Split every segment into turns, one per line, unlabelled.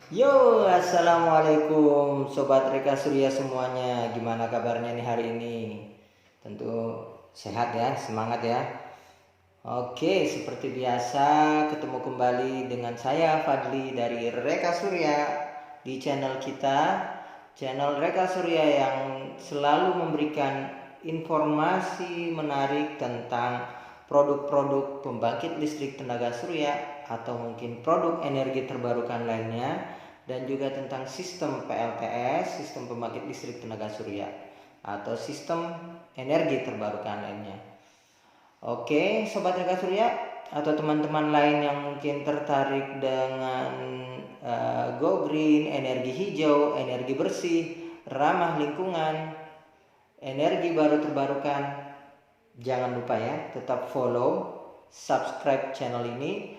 Yo, assalamualaikum Sobat Reka Surya semuanya. Gimana kabarnya nih hari ini? Tentu sehat ya, semangat ya. Oke, seperti biasa ketemu kembali dengan saya Fadli dari Reka Surya di channel kita, channel Reka Surya yang selalu memberikan informasi menarik tentang produk-produk pembangkit listrik tenaga surya atau mungkin produk energi terbarukan lainnya, dan juga tentang sistem PLTS, sistem pembangkit listrik tenaga surya atau sistem energi terbarukan lainnya. Oke, Sobat Reka Surya atau teman-teman lain yang mungkin tertarik dengan Go Green, energi hijau, energi bersih, ramah lingkungan, energi baru terbarukan, jangan lupa ya, tetap follow, subscribe channel ini,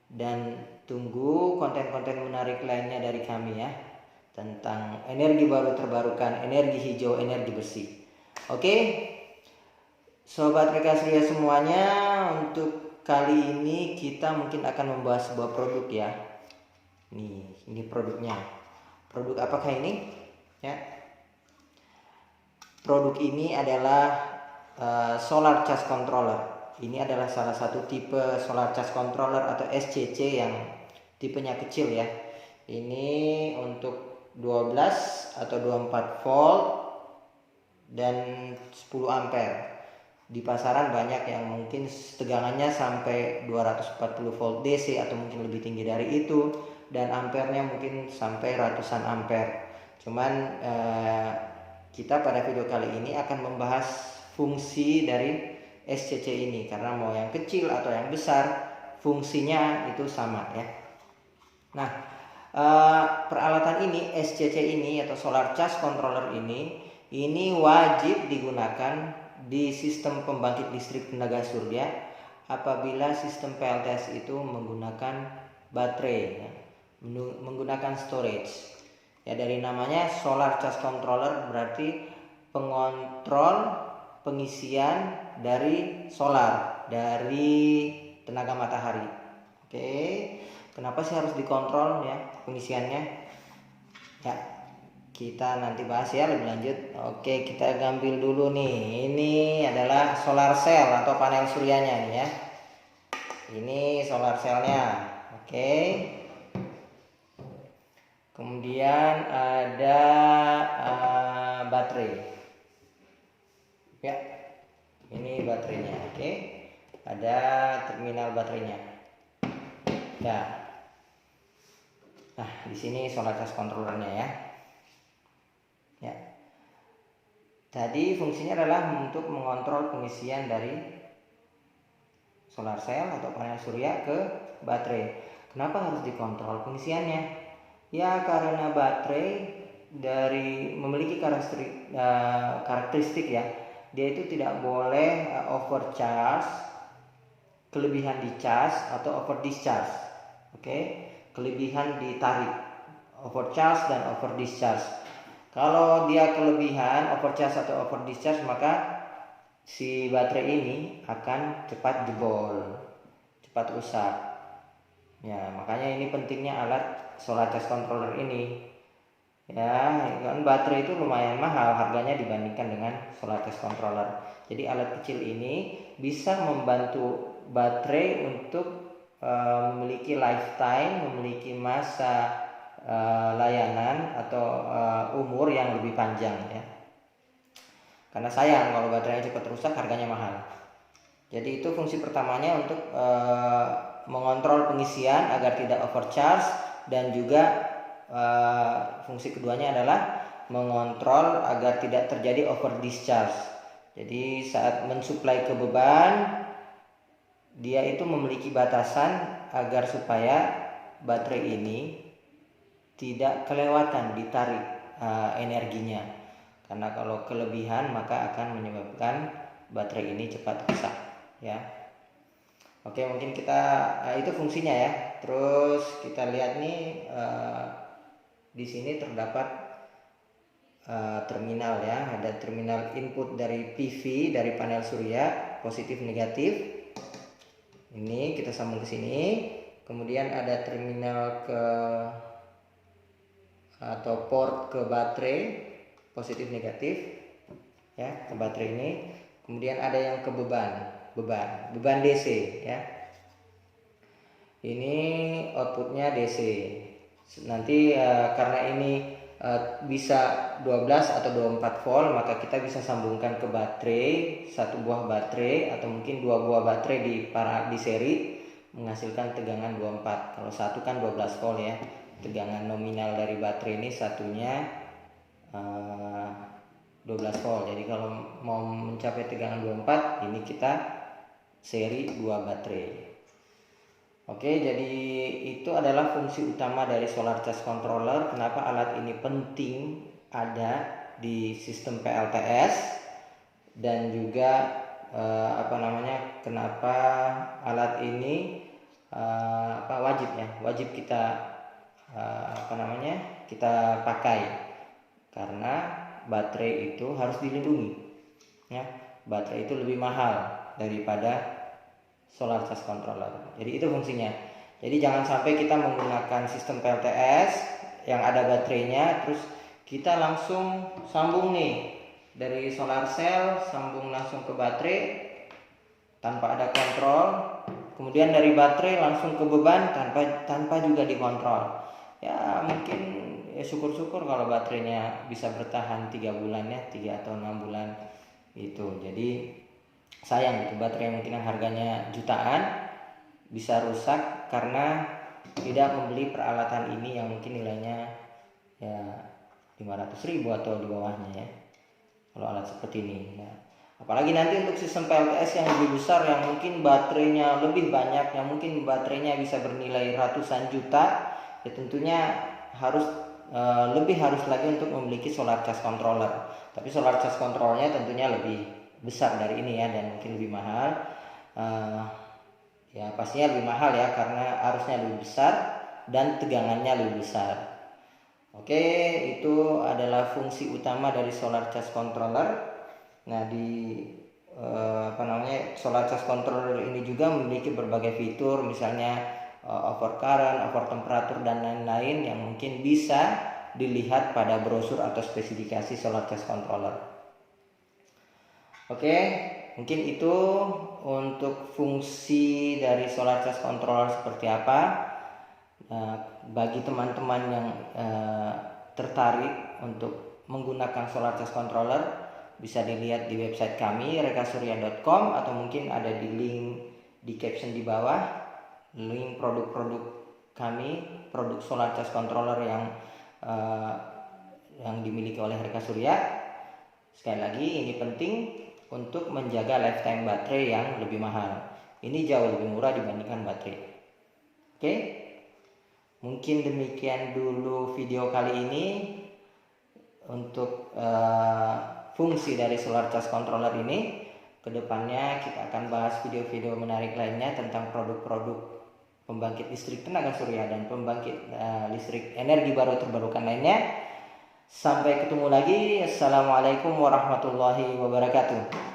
dan tunggu konten-konten menarik lainnya dari kami ya, tentang energi baru terbarukan, energi hijau, energi bersih. Oke, Sobat Reka Surya semuanya, untuk kali ini kita mungkin akan membahas sebuah produk ya. Ini produknya. Produk apakah ini? Ya. Produk ini adalah solar charge controller. Ini adalah salah satu tipe solar charge controller atau SCC yang tipenya kecil ya. Ini untuk 12 atau 24 volt dan 10 ampere. Di pasaran banyak yang mungkin tegangannya sampai 240 volt DC atau mungkin lebih tinggi dari itu, dan ampernya mungkin sampai ratusan ampere. Cuman kita pada video kali ini akan membahas fungsi dari SCC ini, karena mau yang kecil atau yang besar fungsinya itu sama ya. Nah, peralatan ini, SCC ini atau solar charge controller ini wajib digunakan di sistem pembangkit listrik tenaga surya apabila sistem PLTS itu menggunakan baterai ya, menggunakan storage. Ya, dari namanya solar charge controller berarti pengontrol pengisian dari solar, dari tenaga matahari. Oke, kenapa sih harus dikontrol ya pengisiannya? Ya, kita nanti bahas ya lebih lanjut. Oke, kita ambil dulu nih. Ini adalah solar cell atau panel suryanya nih ya. Ini solar cellnya. Oke. Kemudian ada baterai. Ya, ini baterainya. Oke. Ada terminal baterainya. Ya. Nah, di sini solar charge controllernya ya. Ya. Tadi fungsinya adalah untuk mengontrol pengisian dari solar cell atau panel surya ke baterai. Kenapa harus dikontrol pengisiannya? Ya, karena baterai dari memiliki karakteristik ya, dia itu tidak boleh overcharge, kelebihan di charge, atau over discharge. Oke, kelebihan ditarik, overcharge dan over discharge. Kalau dia kelebihan overcharge atau over discharge, maka si baterai ini akan cepat jebol, cepat rusak. Ya, makanya ini pentingnya alat solar charge controller ini. Ya, kan baterai itu lumayan mahal harganya dibandingkan dengan solar charge controller. Jadi alat kecil ini bisa membantu baterai untuk memiliki lifetime, memiliki masa layanan atau umur yang lebih panjang ya. Karena sayang kalau baterainya cepat rusak, harganya mahal. Jadi itu fungsi pertamanya untuk mengontrol pengisian agar tidak overcharge, dan juga fungsi keduanya adalah mengontrol agar tidak terjadi over discharge. Jadi saat mensuplai ke beban, dia itu memiliki batasan agar supaya baterai ini tidak kelewatan ditarik energinya. Karena kalau kelebihan maka akan menyebabkan baterai ini cepat rusak ya. Oke, mungkin kita itu fungsinya ya. Terus kita lihat nih, di sini terdapat terminal ya. Ada terminal input dari PV, dari panel surya, positif negatif. Ini kita sambung ke sini. Kemudian ada terminal ke atau port ke baterai positif negatif ya, ke baterai ini. Kemudian ada yang ke beban DC ya. Ini outputnya DC. Nanti karena ini bisa 12 atau 24 volt, maka kita bisa sambungkan ke baterai, satu buah baterai atau mungkin dua buah baterai di seri menghasilkan tegangan 24. Kalau satu kan 12 volt ya. Tegangan nominal dari baterai ini satunya 12 volt. Jadi kalau mau mencapai tegangan 24, ini kita seri 2 baterai. Oke, jadi itu adalah fungsi utama dari solar charge controller. Kenapa alat ini penting ada di sistem PLTS, dan juga kenapa alat ini wajib kita kita pakai, karena baterai itu harus dilindungi ya. Baterai itu lebih mahal daripada solar charge controller. Jadi itu fungsinya. Jadi jangan sampai kita menggunakan sistem PLTS yang ada baterainya, terus kita langsung sambung nih dari solar cell, sambung langsung ke baterai tanpa ada kontrol. Kemudian dari baterai langsung ke beban tanpa juga dikontrol. Ya mungkin syukur-syukur kalau baterainya bisa bertahan 3 bulan ya, 3 atau 6 bulan gitu. Jadi sayang gitu, baterai mungkin yang harganya jutaan bisa rusak karena tidak membeli peralatan ini yang mungkin nilainya ya 500.000 atau di bawahnya ya, kalau alat seperti ini ya. Apalagi nanti untuk sistem PLTS yang lebih besar, yang mungkin baterainya lebih banyak, yang mungkin baterainya bisa bernilai ratusan juta, ya tentunya harus harus lagi untuk memiliki solar charge controller. Tapi solar charge controllernya tentunya lebih besar dari ini ya, dan mungkin lebih mahal. Ya pastinya lebih mahal ya, karena arusnya lebih besar dan tegangannya lebih besar. Oke, itu adalah fungsi utama dari solar charge controller. Nah, di solar charge controller ini juga memiliki berbagai fitur, misalnya over current, over temperatur, dan lain-lain yang mungkin bisa dilihat pada brosur atau spesifikasi solar charge controller. Oke, mungkin itu untuk fungsi dari solar charge controller seperti apa. Bagi teman-teman yang tertarik untuk menggunakan solar charge controller, bisa dilihat di website kami rekasurya.com, atau mungkin ada di link di caption di bawah, link produk-produk kami, produk solar charge controller yang dimiliki oleh Reka Surya. Sekali lagi, ini penting untuk menjaga lifetime baterai yang lebih mahal. Ini jauh lebih murah dibandingkan baterai. Oke, mungkin demikian dulu video kali ini untuk fungsi dari solar charge controller ini. Kedepannya kita akan bahas video-video menarik lainnya tentang produk-produk pembangkit listrik tenaga surya dan pembangkit listrik energi baru terbarukan lainnya. Sampai ketemu lagi. Assalamualaikum warahmatullahi wabarakatuh.